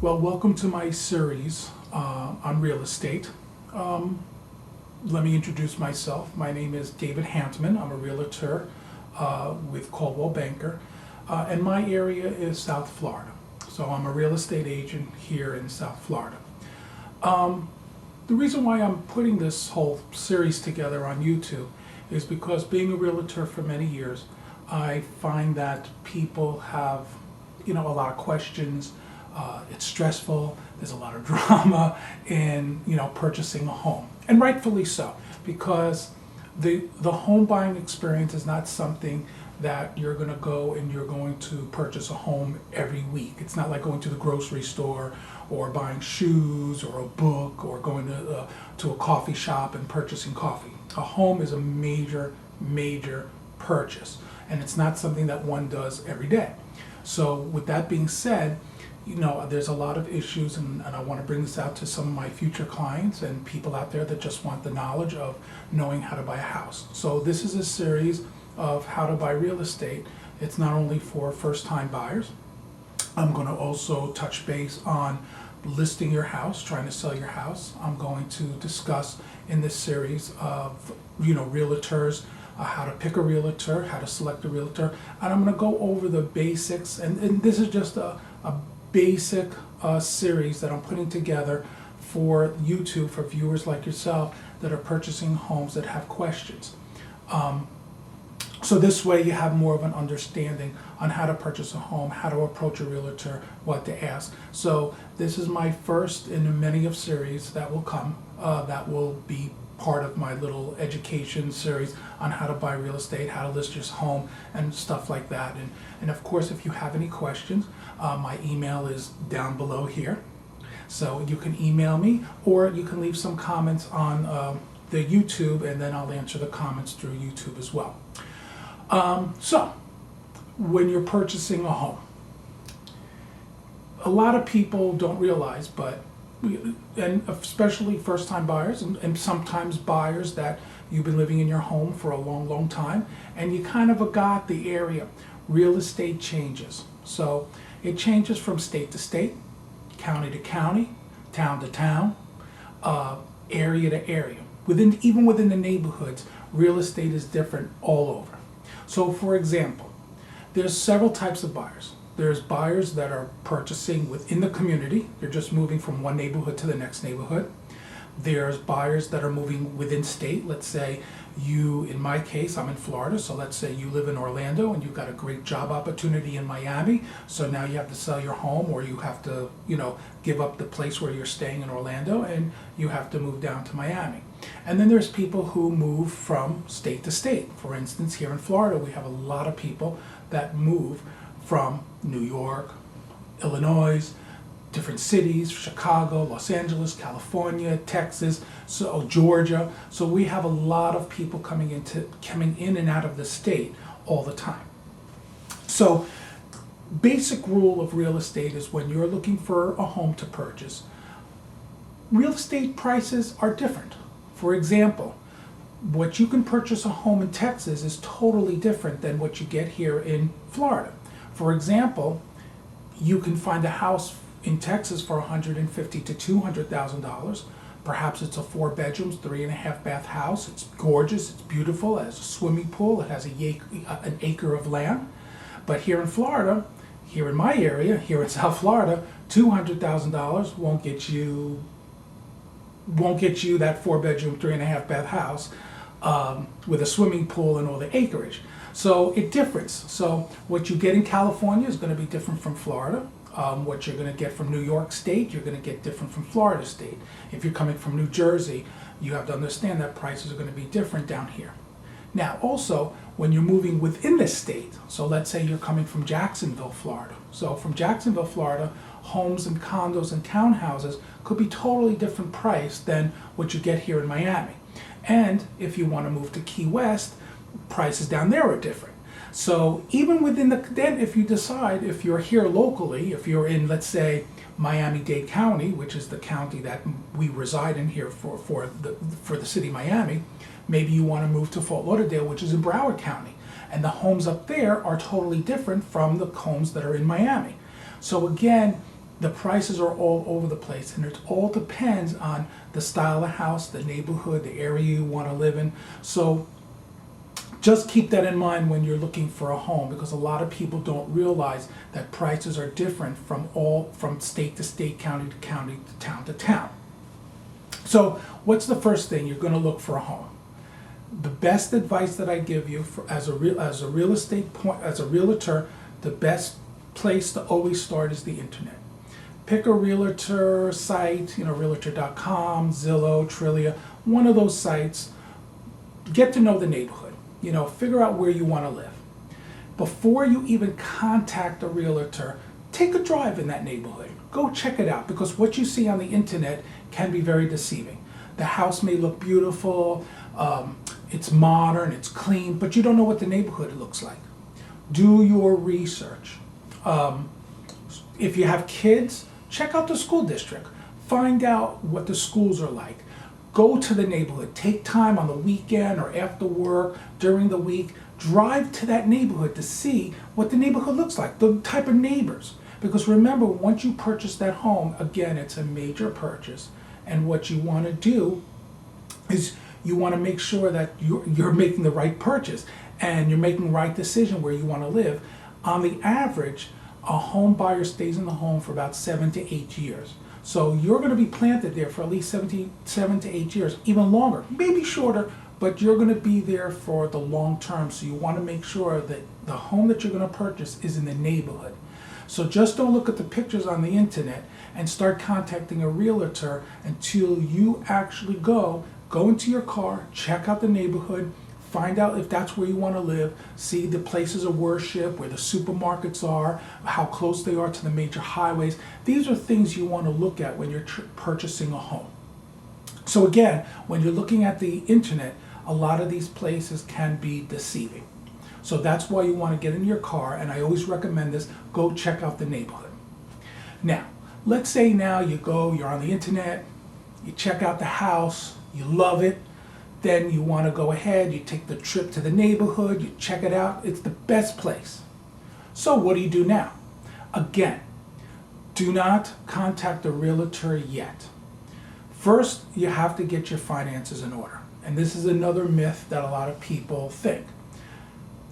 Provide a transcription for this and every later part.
Well, welcome to my series on real estate. Let me introduce myself. My name is David Hantman. I'm a realtor with Coldwell Banker, and my area is South Florida. So I'm a real estate agent here in South Florida. The reason why I'm putting this whole series together on YouTube is because being a realtor for many years, I find that people have, a lot of questions. It's stressful. There's a lot of drama in, purchasing a home, and rightfully so, because the home buying experience is not something that you're going to go and you're going to purchase a home every week. It's not like going to the grocery store or buying shoes or a book or going to a coffee shop and purchasing coffee. A home is a major purchase, and it's not something that one does every day. So with that being said, there's a lot of issues, and I want to bring this out to some of my future clients and people out there that just want the knowledge of knowing how to buy a house. So this is a series of how to buy real estate. It's not only for first-time buyers. I'm going to also touch base on listing your house, trying to sell your house. I'm going to discuss in this series of realtors, how to pick a realtor, how to select a realtor, and I'm going to go over the basics, and this is just a basic series that I'm putting together for YouTube, for viewers like yourself that are purchasing homes that have questions. So this way you have more of an understanding on how to purchase a home, how to approach a realtor, what to ask. So this is my first in many of series that will come, that will be part of my little education series on how to buy real estate, how to list your home, and stuff like that. And of course, if you have any questions, my email is down below here. So you can email me, or you can leave some comments on the YouTube, and then I'll answer the comments through YouTube as well. So when you're purchasing a home, a lot of people don't realize, and especially first-time buyers and sometimes buyers that you've been living in your home for a long time, and you kind of got the area. Real estate changes. So it changes from state to state, county to county, town to town, area to area. Even within the neighborhoods, real estate is different all over. So for example, there's several types of buyers. There's buyers that are purchasing within the community. They're just moving from one neighborhood to the next neighborhood. There's buyers that are moving within state. Let's say in my case, I'm in Florida, so let's say you live in Orlando and you've got a great job opportunity in Miami, so now you have to sell your home, or you have to, give up the place where you're staying in Orlando and you have to move down to Miami. And then there's people who move from state to state. For instance, here in Florida, we have a lot of people that move from New York, Illinois, different cities, Chicago, Los Angeles, California, Texas, so Georgia. So we have a lot of people coming in and out of the state all the time. So basic rule of real estate is when you're looking for a home to purchase, real estate prices are different. For example, what you can purchase a home in Texas is totally different than what you get here in Florida. For example, you can find a house in Texas for $150,000 to $200,000. Perhaps it's a 4 bedrooms, 3.5 bath house. It's gorgeous, it's beautiful, it has a swimming pool, it has an acre of land. But here in Florida, here in my area, here in South Florida, $200,000 won't get you that 4 bedroom, 3.5 bath house with a swimming pool and all the acreage. So it differs. So what you get in California is going to be different from Florida. What you're going to get from New York State, you're going to get different from Florida State. If you're coming from New Jersey, you have to understand that prices are going to be different down here. Now also, when you're moving within the state, so let's say you're coming from Jacksonville, Florida. So from Jacksonville, Florida, homes and condos and townhouses could be totally different price than what you get here in Miami. And if you want to move to Key West, prices down there are different. So even within then if you decide, if you're here locally, if you're in, let's say, Miami-Dade County, which is the county that we reside in here for the city of Miami, maybe you want to move to Fort Lauderdale, which is in Broward County. And the homes up there are totally different from the homes that are in Miami. So again, The prices are all over the place, and it all depends on the style of house, the neighborhood, the area you want to live in. So just keep that in mind when you're looking for a home, because a lot of people don't realize that prices are different from state to state, county to county, to town to town. So what's the first thing? You're going to look for a home. The best advice that I give you as a realtor, the best place to always start is the internet. Pick a realtor site, realtor.com, Zillow, Trillia, one of those sites. Get to know the neighborhood, figure out where you want to live. Before you even contact a realtor, take a drive in that neighborhood. Go check it out, because what you see on the internet can be very deceiving. The house may look beautiful, it's modern, it's clean, but you don't know what the neighborhood looks like. Do your research. If you have kids, check out the school district. Find out what the schools are like. Go to the neighborhood. Take time on the weekend or after work, during the week. Drive to that neighborhood to see what the neighborhood looks like, the type of neighbors. Because remember, once you purchase that home, again, it's a major purchase. And what you want to do is you want to make sure that you're making the right purchase and you're making the right decision where you want to live. On the average, a home buyer stays in the home for about 7 to 8 years. So you're going to be planted there for at least 7 to 8 years, even longer, maybe shorter, but you're going to be there for the long term. So you want to make sure that the home that you're going to purchase is in the neighborhood. So just don't look at the pictures on the internet and start contacting a realtor until you actually go into your car, check out the neighborhood, find out if that's where you want to live, see the places of worship, where the supermarkets are, how close they are to the major highways. These are things you want to look at when you're purchasing a home. So again, when you're looking at the internet, a lot of these places can be deceiving. So that's why you want to get in your car, and I always recommend this, go check out the neighborhood. Now, let's say now you're on the internet, you check out the house, you love it, then you want to go ahead, you take the trip to the neighborhood, you check it out, it's the best place. So what do you do now? Again, do not contact a realtor yet. First, you have to get your finances in order. And this is another myth that a lot of people think.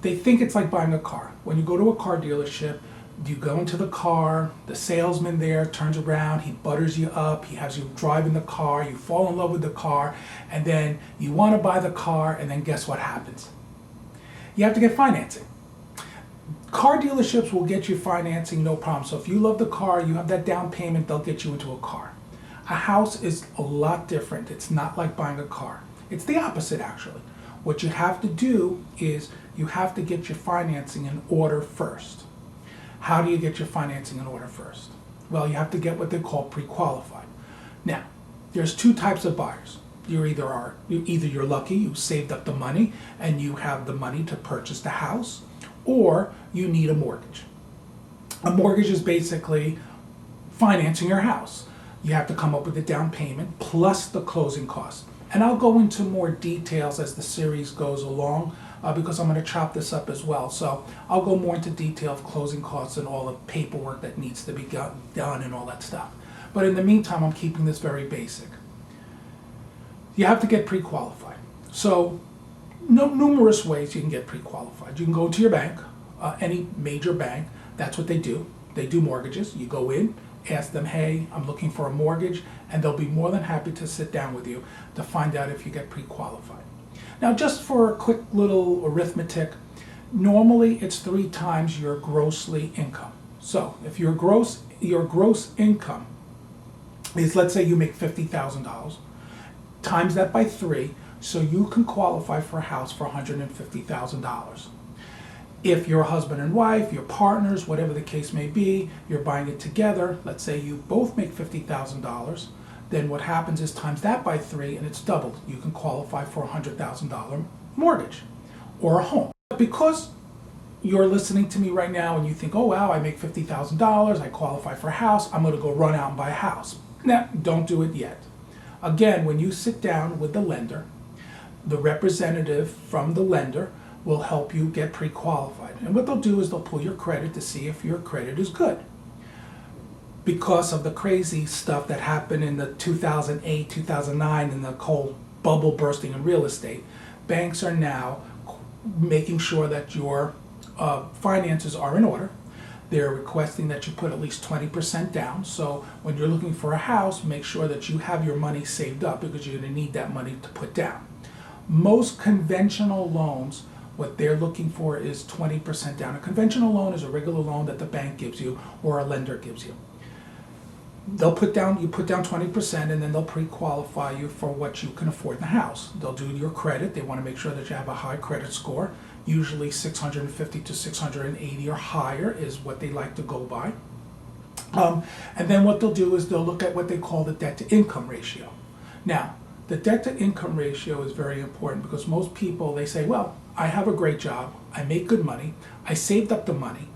They think it's like buying a car. When you go to a car dealership, you go into the car, the salesman there turns around, he butters you up, he has you drive in the car, you fall in love with the car, and then you want to buy the car, and then guess what happens? You have to get financing. Car dealerships will get you financing, no problem. So if you love the car, you have that down payment, they'll get you into a car. A house is a lot different. It's not like buying a car. It's the opposite, actually. What you have to do is you have to get your financing in order first. How do you get your financing in order first? Well, you have to get what they call pre-qualified. Now, there's two types of buyers. Either you're lucky, you saved up the money and you have the money to purchase the house, or you need a mortgage. A mortgage is basically financing your house. You have to come up with the down payment plus the closing costs. And I'll go into more details as the series goes along, because I'm going to chop this up as well. So I'll go more into detail of closing costs and all the paperwork that needs to be done and all that stuff. But in the meantime, I'm keeping this very basic. You have to get pre-qualified. So numerous ways you can get pre-qualified. You can go to your bank, any major bank. That's what they do. They do mortgages. You go in, ask them, hey, I'm looking for a mortgage, and they'll be more than happy to sit down with you to find out if you get pre-qualified. Now, just for a quick little arithmetic, normally it's 3 times your grossly income. So if your gross income is, let's say you make $50,000, times that by 3, so you can qualify for a house for $150,000. If you're husband and wife, your partners, whatever the case may be, you're buying it together, let's say you both make $50,000, then what happens is times that by 3 and it's doubled. You can qualify for a $100,000 mortgage or a home. Because you're listening to me right now and you think, oh wow, I make $50,000, I qualify for a house, I'm going to go run out and buy a house. Now, don't do it yet. Again, when you sit down with the lender, the representative from the lender will help you get pre-qualified. And what they'll do is they'll pull your credit to see if your credit is good. because of the crazy stuff that happened in the 2008, 2009, and the whole bubble bursting in real estate, banks are now making sure that your finances are in order. They're requesting that you put at least 20% down. So when you're looking for a house, make sure that you have your money saved up because you're going to need that money to put down. Most conventional loans, what they're looking for is 20% down. A conventional loan is a regular loan that the bank gives you or a lender gives you. You put down 20%, and then they'll pre-qualify you for what you can afford in the house. They'll do your credit. They want to make sure that you have a high credit score. Usually 650 to 680 or higher is what they like to go by. And then what they'll do is they'll look at what they call the debt to income ratio. Now, the debt to income ratio is very important because most people, they say, well, I have a great job, I make good money, I saved up the money,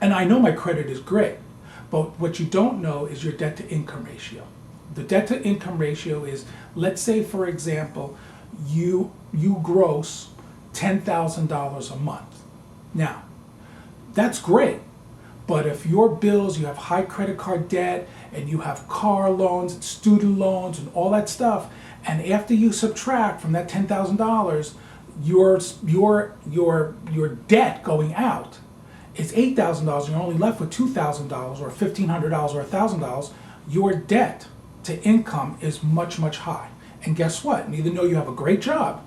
and I know my credit is great. But what you don't know is your debt to income ratio. The debt to income ratio is, let's say for example, you gross $10,000 a month. Now, that's great, but if your bills, you have high credit card debt, and you have car loans, and student loans, and all that stuff, and after you subtract from that $10,000, your debt going out is $8,000, you're only left with $2,000 or $1,500 or $1,000, your debt to income is much, much high. And guess what? Neither know you have a great job,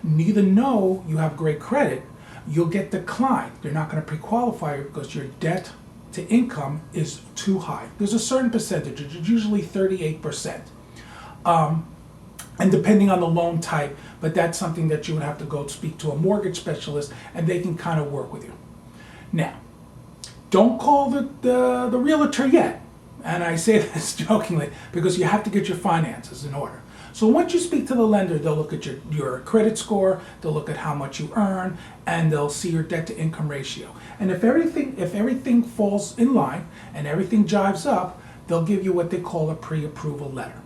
neither know you have great credit, you'll get declined. They're not going to pre-qualify you because your debt to income is too high. There's a certain percentage, it's usually 38%. And depending on the loan type, but that's something that you would have to go speak to a mortgage specialist and they can kind of work with you. Now, don't call the realtor yet. And I say this jokingly because you have to get your finances in order. So once you speak to the lender, they'll look at your credit score, they'll look at how much you earn, and they'll see your debt to income ratio. And if everything falls in line and everything jives up, they'll give you what they call a pre-approval letter.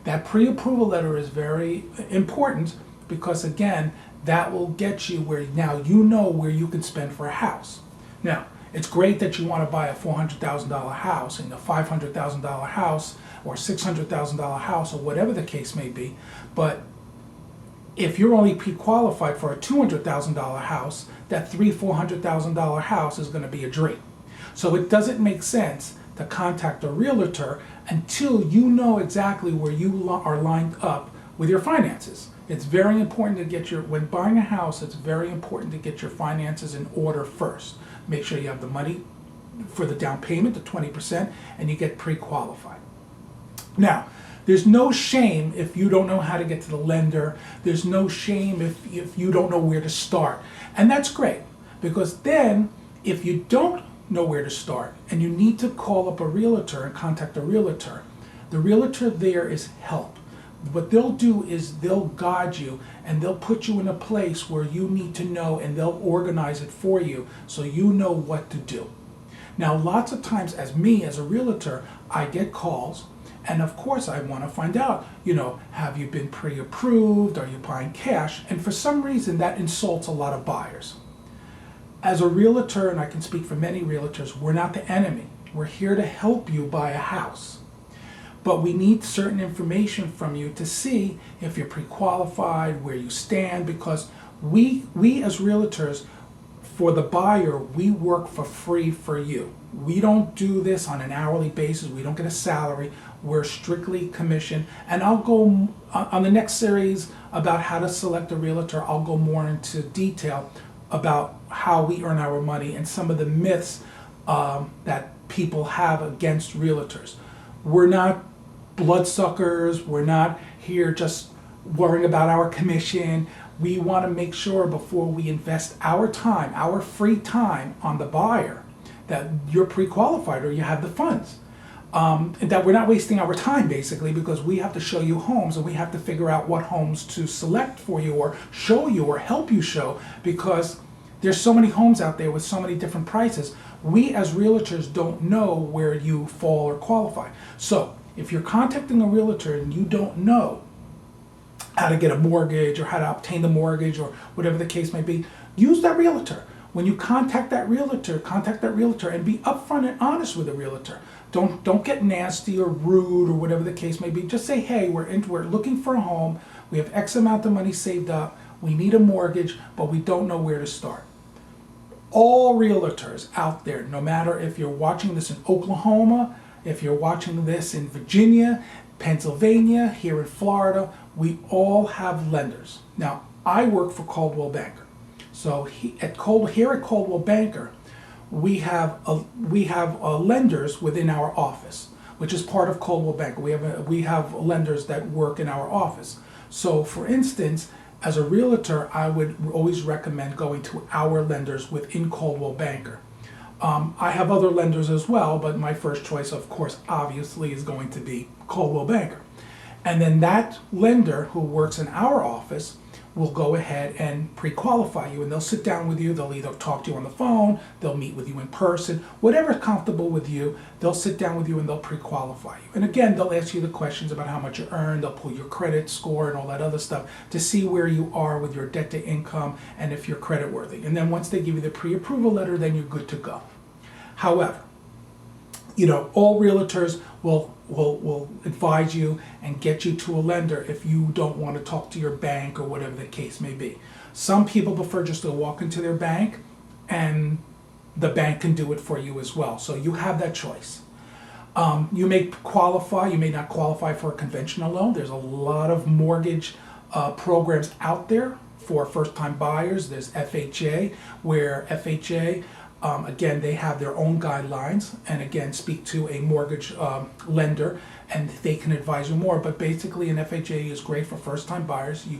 That pre-approval letter is very important because again, that will get you where now you know where you can spend for a house. Now, it's great that you want to buy a $400,000 house and a $500,000 house or $600,000 house or whatever the case may be, but if you're only pre-qualified for a $200,000 house, that $400,000 house is going to be a dream. So it doesn't make sense to contact a realtor until you know exactly where you are lined up with your finances. It's very important to get when buying a house, it's very important to get your finances in order first. Make sure you have the money for the down payment, the 20%, and you get pre-qualified. Now, there's no shame if you don't know how to get to the lender. There's no shame if you don't know where to start. And that's great, because then if you don't know where to start and you need to call up a realtor and contact a realtor, the realtor there is help. What they'll do is they'll guide you and they'll put you in a place where you need to know, and they'll organize it for you so you know what to do. Now, lots of times as a realtor, I get calls, and of course I want to find out, have you been pre-approved? Are you buying cash? And for some reason that insults a lot of buyers. As a realtor, and I can speak for many realtors, we're not the enemy. We're here to help you buy a house. But we need certain information from you to see if you're pre-qualified, where you stand, because we as realtors, for the buyer, we work for free for you. We don't do this on an hourly basis. We don't get a salary. We're strictly commission. And I'll go on the next series about how to select a realtor. I'll go more into detail about how we earn our money and some of the myths that people have against realtors. We're not bloodsuckers. We're not here just worrying about our commission. We want to make sure before we invest our time, our free time on the buyer, that you're pre-qualified or you have the funds. And that we're not wasting our time, basically, because we have to show you homes and we have to figure out what homes to select for you or show you or help you show, because there's so many homes out there with so many different prices. We as realtors don't know where you fall or qualify. So if you're contacting a realtor and you don't know how to get a mortgage or how to obtain the mortgage or whatever the case may be, use that realtor. When you contact that realtor and be upfront and honest with the realtor. don't get nasty or rude or whatever the case may be. Just say, hey, we're looking for a home. We have X amount of money saved up. We need a mortgage, but we don't know where to start. All realtors out there, no matter if you're watching this in Oklahoma, if you're watching this in Virginia, Pennsylvania, here in Florida, we all have lenders. Now, I work for Coldwell Banker. So here at Coldwell Banker, we have lenders within our office, which is part of Coldwell Banker. We have lenders that work in our office. So for instance, as a realtor, I would always recommend going to our lenders within Coldwell Banker. I have other lenders as well, but my first choice, of course, obviously is going to be Coldwell Banker. And then that lender who works in our office will go ahead and pre-qualify you, and they'll sit down with you. They'll either talk to you on the phone, they'll meet with you in person, whatever's comfortable with you. They'll sit down with you and they'll pre-qualify you. And again, they'll ask you the questions about how much you earn. They'll pull your credit score and all that other stuff to see where you are with your debt to income and if you're credit worthy. And then once they give you the pre-approval letter, then you're good to go. However, all realtors will advise you and get you to a lender if you don't want to talk to your bank or whatever the case may be. Some people prefer just to walk into their bank and the bank can do it for you as well. So you have that choice. You may qualify, you may not qualify for a conventional loan. There's a lot of mortgage programs out there for first-time buyers. There's FHA, where FHA, again, they have their own guidelines, and again, speak to a mortgage lender, and they can advise you more. But basically, an FHA is great for first-time buyers. You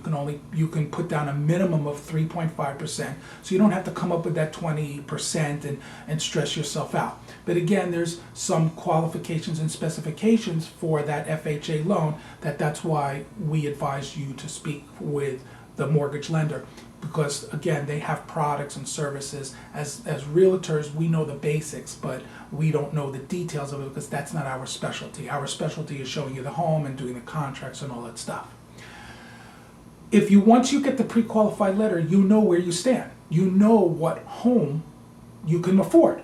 can put down a minimum of 3.5%, so you don't have to come up with that 20% and stress yourself out. But again, there's some qualifications and specifications for that FHA loan. That's why we advise you to speak with the mortgage lender, because again, they have products and services. As realtors, we know the basics, but we don't know the details of it because that's not our specialty. Our specialty is showing you the home and doing the contracts and all that stuff. Once you get the pre-qualified letter, you know where you stand. You know what home you can afford.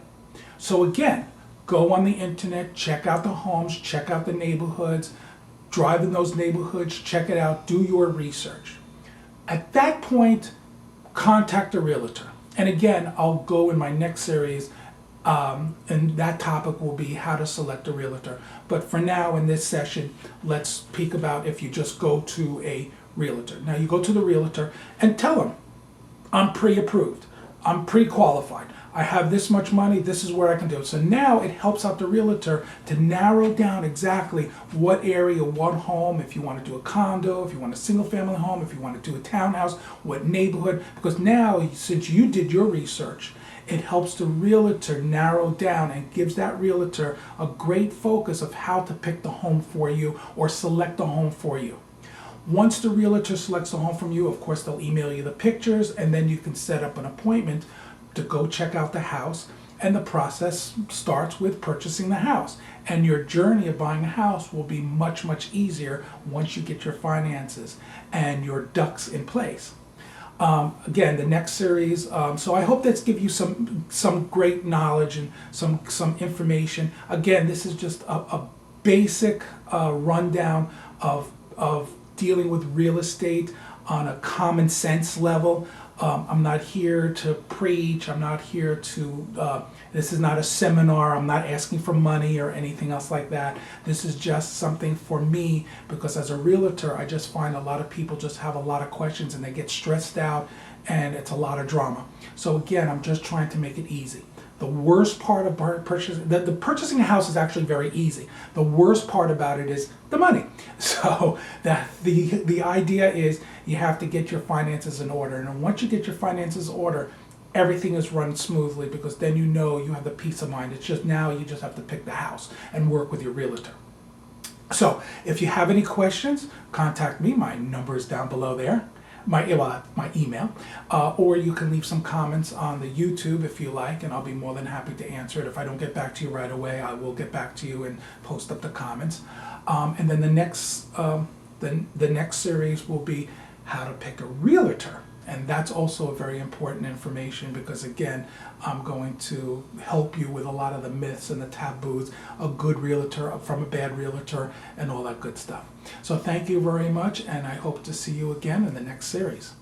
So again, go on the internet, check out the homes, check out the neighborhoods, drive in those neighborhoods, check it out, do your research. At that point, contact a realtor. And again, I'll go in my next series, and that topic will be how to select a realtor. But for now, in this session, let's speak about if you just go to a realtor. Now, you go to the realtor and tell them, I'm pre-approved, I'm pre-qualified, I have this much money, this is where I can do it. So now it helps out the realtor to narrow down exactly what area, what home, if you want to do a condo, if you want a single family home, if you want to do a townhouse, what neighborhood. Because now, since you did your research, it helps the realtor narrow down and gives that realtor a great focus of how to pick the home for you or select the home for you. Once the realtor selects the home from you, of course, they'll email you the pictures, and then you can set up an appointment to go check out the house, and the process starts with purchasing the house. And your journey of buying a house will be much, much easier once you get your finances and your ducks in place. Again, the next series, so I hope that's give you some great knowledge and some information. Again, this is just a basic rundown of dealing with real estate on a common sense level. I'm not here to preach. I'm not here to, this is not a seminar. I'm not asking for money or anything else like that. This is just something for me, because as a realtor, I just find a lot of people just have a lot of questions and they get stressed out, and it's a lot of drama. So again, I'm just trying to make it easy. The worst part of purchasing, the purchasing a house is actually very easy. The worst part about it is the money. So the idea is you have to get your finances in order. And once you get your finances in order, everything is run smoothly, because then you know you have the peace of mind. It's just now you just have to pick the house and work with your realtor. So if you have any questions, contact me. My number is down below there. My email, or you can leave some comments on the YouTube if you like, and I'll be more than happy to answer it. If I don't get back to you right away, I will get back to you and post up the comments. And then the next series will be how to pick a realtor And that's also a very important information because, again, I'm going to help you with a lot of the myths and the taboos, a good realtor from a bad realtor, and all that good stuff. So thank you very much, and I hope to see you again in the next series.